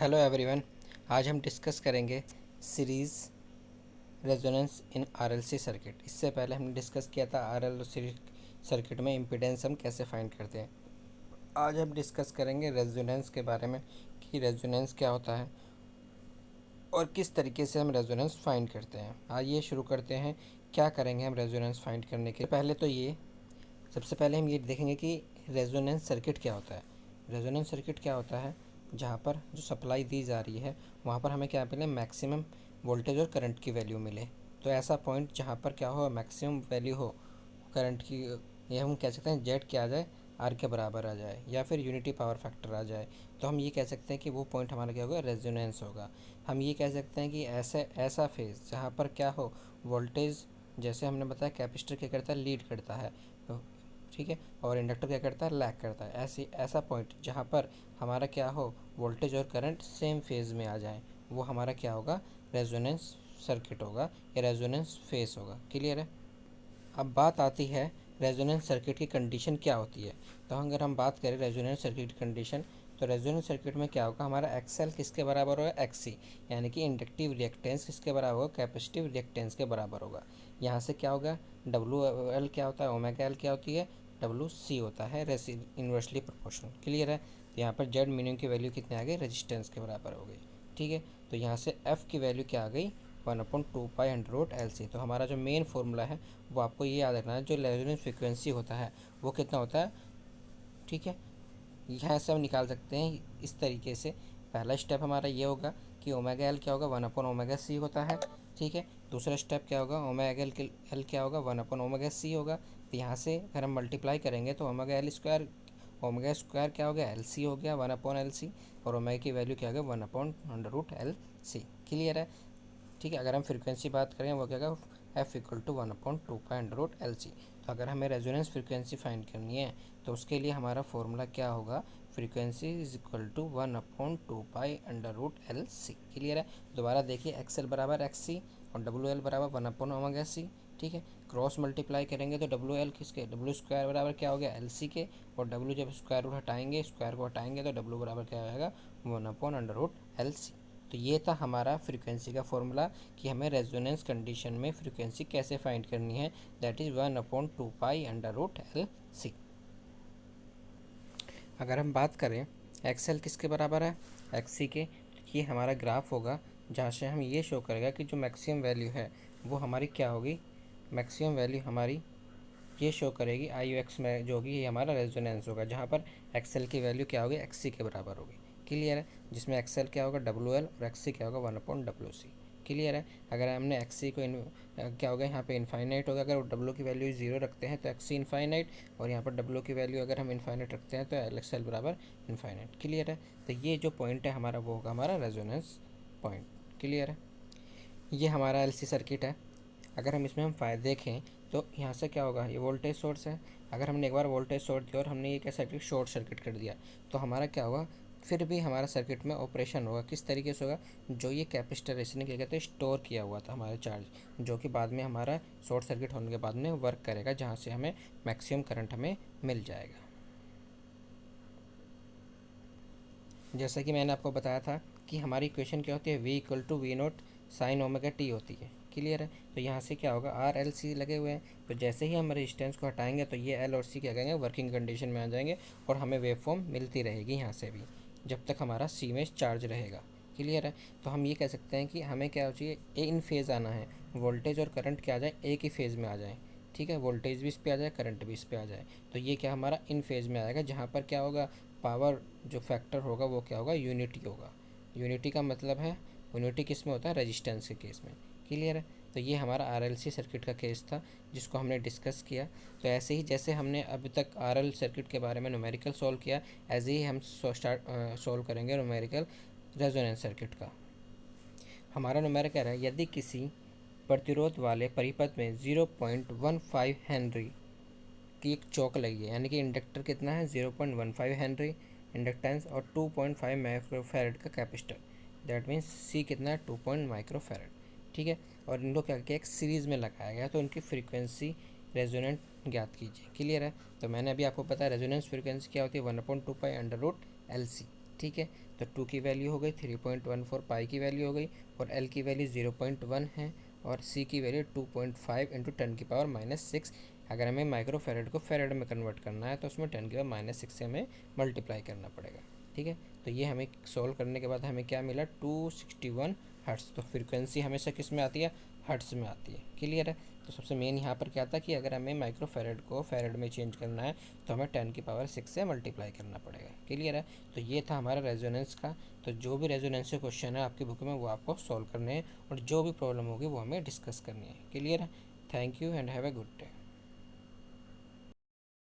Hello everyone. आज हम discuss करेंगे series resonance in RLC circuit. इससे पहले हमने डिस्कस किया था आरएलसी सर्किट में इम्पीडेंस हम कैसे फाइंड करते हैं। आज हम डिस्कस करेंगे रेजोनेंस के बारे में कि रेजोनेंस क्या होता है और किस तरीके से हम रेजोनेंस फाइंड करते हैं। आइए शुरू करते हैं। क्या करेंगे हम रेजोनेंस फाइंड करने के पहले तो सबसे पहले हम ये देखेंगे कि रेजोनेंस सर्किट क्या होता है। रेजोनेंस सर्किट क्या होता है, जहाँ पर जो सप्लाई दी जा रही है वहाँ पर हमें क्या मिले, मैक्सिमम वोल्टेज और करंट की वैल्यू मिले। तो ऐसा पॉइंट जहाँ पर क्या हो, मैक्सिमम वैल्यू हो करंट की, ये हम कह सकते हैं जेड क्या आ जाए, आर के बराबर आ जाए या फिर यूनिटी पावर फैक्टर आ जाए। तो हम ये कह सकते हैं कि वो पॉइंट हमारा क्या होगा, रेजोनेंस होगा। हम ये कह सकते हैं कि ऐसा फेज जहाँ पर क्या हो, वोल्टेज, जैसे हमने बताया कैपेसिटर क्या करता है, लीड करता है, तो ठीक है, और इंडक्टर क्या करता है, लैग करता है। ऐसा पॉइंट जहाँ पर हमारा क्या हो, वोल्टेज और करंट सेम फेज में आ जाए, वो हमारा क्या होगा, रेजोनेंस सर्किट होगा या रेजोनेंस फेज होगा। क्लियर है। अब बात आती है रेजोनेंस सर्किट की कंडीशन क्या होती है। तो अगर हम बात करें रेजोनेंस सर्किट की कंडीशन, तो रेजोनेंस सर्किट में क्या होगा, हमारा एक्सएल किसके बराबर होगा, एक्ससी, यानी कि इंडक्टिव रिएक्टेंस किसके बराबर होगा, कैपेसिटिव रिएक्टेंस के बराबर होगा। यहाँ से क्या होगा, डब्ल्यू एल क्या होता है, ओमेगा एल क्या होती है, डब्ल्यू सी होता है, इन्वर्सली प्रोपोर्शनल। क्लियर है। तो यहाँ पर जेड मीनिंग की वैल्यू कितनी आ गई, रेजिस्टेंस के बराबर हो गई। ठीक है। तो यहाँ से एफ़ की वैल्यू क्या आ गई, 1/2π√LC। तो हमारा जो मेन फॉर्मूला है वो आपको ये याद रखना है, जो रेजोनेंस फ्रिक्वेंसी होता है वो कितना होता है। ठीक है, यहाँ से हम निकाल सकते हैं इस तरीके से। पहला स्टेप हमारा ये होगा कि ओमेगा एल क्या होगा, 1/ओमेगा सी होता है। ठीक है। दूसरा स्टेप क्या होगा, ओमेगा एल क्या होगा, 1/ओमेगा सी होगा। तो यहाँ से अगर हम मल्टीप्लाई करेंगे तो ओमेगा स्क्वायर क्या हो गया, एल सी हो गया, 1/LC, और ओमेगा की वैल्यू क्या हो गया, 1/√LC। क्लियर है। ठीक है। अगर हम फ्रीक्वेंसी बात करें वो क्या होगा, F=1/2π√LC। तो अगर हमें रेजोनेंस फ्रीक्वेंसी फाइंड करनी है तो उसके लिए हमारा फॉर्मूला क्या होगा, फ्रीक्वेंसी =1/2π√LC। क्लियर है। दोबारा देखिए, एक्सएल बराबर एक्ससी और डब्ल्यू एल बराबर 1/ओमेगा सी। ठीक है। क्रॉस मल्टीप्लाई करेंगे तो डब्ल्यू एल किसके, डब्ल्यू स्क्वायर बराबर क्या हो गया, एल सी के, और डब्ल्यू जब स्क्वायर रूट हटाएंगे, स्क्वायर को हटाएंगे तो डब्ल्यू बराबर क्या आएगा, 1/√LC। तो ये था हमारा फ्रीक्वेंसी का फॉर्मूला कि हमें रेजोनेंस कंडीशन में फ्रीक्वेंसी कैसे फाइंड करनी है, दैट इज़ 1/2π√LC। अगर हम बात करें एक्सएल किसके बराबर है, एक्ससी के, तो ये हमारा ग्राफ होगा जहाँ से हम ये शो करेगा कि जो मैक्सिमम वैल्यू है वो हमारी क्या होगी, मैक्सिमम वैल्यू हमारी ये शो करेगी आई यू एक्स में, जो होगी ये हमारा रेजोनेंस होगा, जहाँ पर एक्सएल की वैल्यू क्या होगी, एक्ससी के बराबर होगी। क्लियर है। जिसमें एक्सएल क्या होगा, डब्ल्यू एल, और एक्ससी क्या होगा, 1/WC। क्लियर है। अगर हमने एक्ससी को क्या होगा, यहाँ पे इनफाइनाइट होगा। अगर डब्ल्यू की वैल्यू 0 रखते हैं तो एक्ससी इनफाइनाइट, और यहाँ पर डब्ल्यू की वैल्यू अगर हम इनफाइनाइट रखते हैं तो एक्सएल बराबर इनफाइनाइट। क्लियर है। तो ये जो पॉइंट है हमारा वो होगा हमारा रेजोनेंस पॉइंट। क्लियर है। ये हमारा एलसी सर्किट है। अगर हम इसमें हम फ़ायदे देखें तो यहाँ से क्या होगा, ये वोल्टेज सोर्स है। अगर हमने एक बार वोल्टेज सोर्स दिया और हमने ये क्या सर्किट शॉर्ट सर्किट कर दिया, तो हमारा क्या होगा, फिर भी हमारा सर्किट में ऑपरेशन होगा। किस तरीके से होगा, जो ये कैपेसिटर इसने क्या कहते हैं, स्टोर किया हुआ था हमारा चार्ज, जो कि बाद में हमारा शॉर्ट सर्किट होने के बाद में वर्क करेगा, जहाँ से हमें मैक्सिमम करंट हमें मिल जाएगा। जैसा कि मैंने आपको बताया था कि हमारी इक्वेशन क्या होती है, V = V0 sin ωt होती है। क्लियर है। तो यहाँ से क्या होगा, आर एल सी लगे हुए हैं, तो जैसे ही हम रेजिस्टेंस को हटाएंगे तो ये एल और सी क्या करेंगे, वर्किंग कंडीशन में आ जाएंगे, और हमें वेव फॉर्म मिलती रहेगी यहाँ से भी, जब तक हमारा सी में चार्ज रहेगा। क्लियर है। तो हम ये कह सकते हैं कि हमें क्या चाहिए, ए इन फेज़ आना है, वोल्टेज और करंट क्या आ जाए, एक ही फेज़ में आ जाए। ठीक है, वोल्टेज भी इस पे आ जाए, करंट भी इस पे आ जाए, तो ये क्या हमारा इन फेज़ में आएगा, जहाँ पर क्या होगा, पावर जो फैक्टर होगा वो क्या होगा, यूनिटी होगा। यूनिटी का मतलब है, यूनिटी किस में होता है, रेजिस्टेंस के केस में। क्लियर है। तो ये हमारा आरएलसी सर्किट का केस था जिसको हमने डिस्कस किया। तो ऐसे ही जैसे हमने अभी तक आरएल सर्किट के बारे में न्यूमेरिकल सॉल्व किया, ऐसे ही हम सॉल्व करेंगे न्यूमेरिकल रेजोनेंस सर्किट का। हमारा न्यूमेरिकल है, यदि किसी प्रतिरोध वाले परिपथ में 0.15 हेनरी की एक चौक लगी है, यानी कि इंडक्टर कितना है, 0.15 हेनरी इंडक्टेंस, और 2.5 माइक्रोफैरड का कैपेसिटर, दैट मीन्स सी कितना है, 2 माइक्रोफैरड। ठीक है। और इनको क्या किया, एक सीरीज़ में लगाया गया, तो उनकी फ्रीक्वेंसी रेजोनेंट ज्ञात कीजिए। क्लियर है। तो मैंने अभी आपको पता है रेजोनेंस फ्रीक्वेंसी क्या होती है, 1/2π√LC। ठीक है। तो 2 की वैल्यू हो गई 3.14, पाई की वैल्यू हो गई, और एल की वैल्यू 0.1 है, और सी की वैल्यू 2.5 इंटू 10⁻⁻6। अगर हमें माइक्रो फेरेड को फेरेड में कन्वर्ट करना है तो उसमें 10⁻⁻6 से हमें मल्टीप्लाई करना पड़ेगा। ठीक है, तो ये हमें सॉल्व करने के बाद हमें क्या मिला, 261 हर्ट्स। तो फ्रीक्वेंसी हमेशा किस में आती है, हर्ट्स में आती है। क्लियर है। तो सबसे मेन यहाँ पर क्या था कि अगर हमें माइक्रो फेरेड को फेरेड में चेंज करना है तो हमें 10⁻6 से मल्टीप्लाई करना पड़ेगा। क्लियर है। तो ये था हमारा रेजोनेंस का। तो जो भी रेजोनेंस के क्वेश्चन है आपकी बुक में वो आपको सॉल्व करने हैं, और जो भी प्रॉब्लम होगी वो हमें डिस्कस करनी है। क्लियर है। Thank you and have a good day.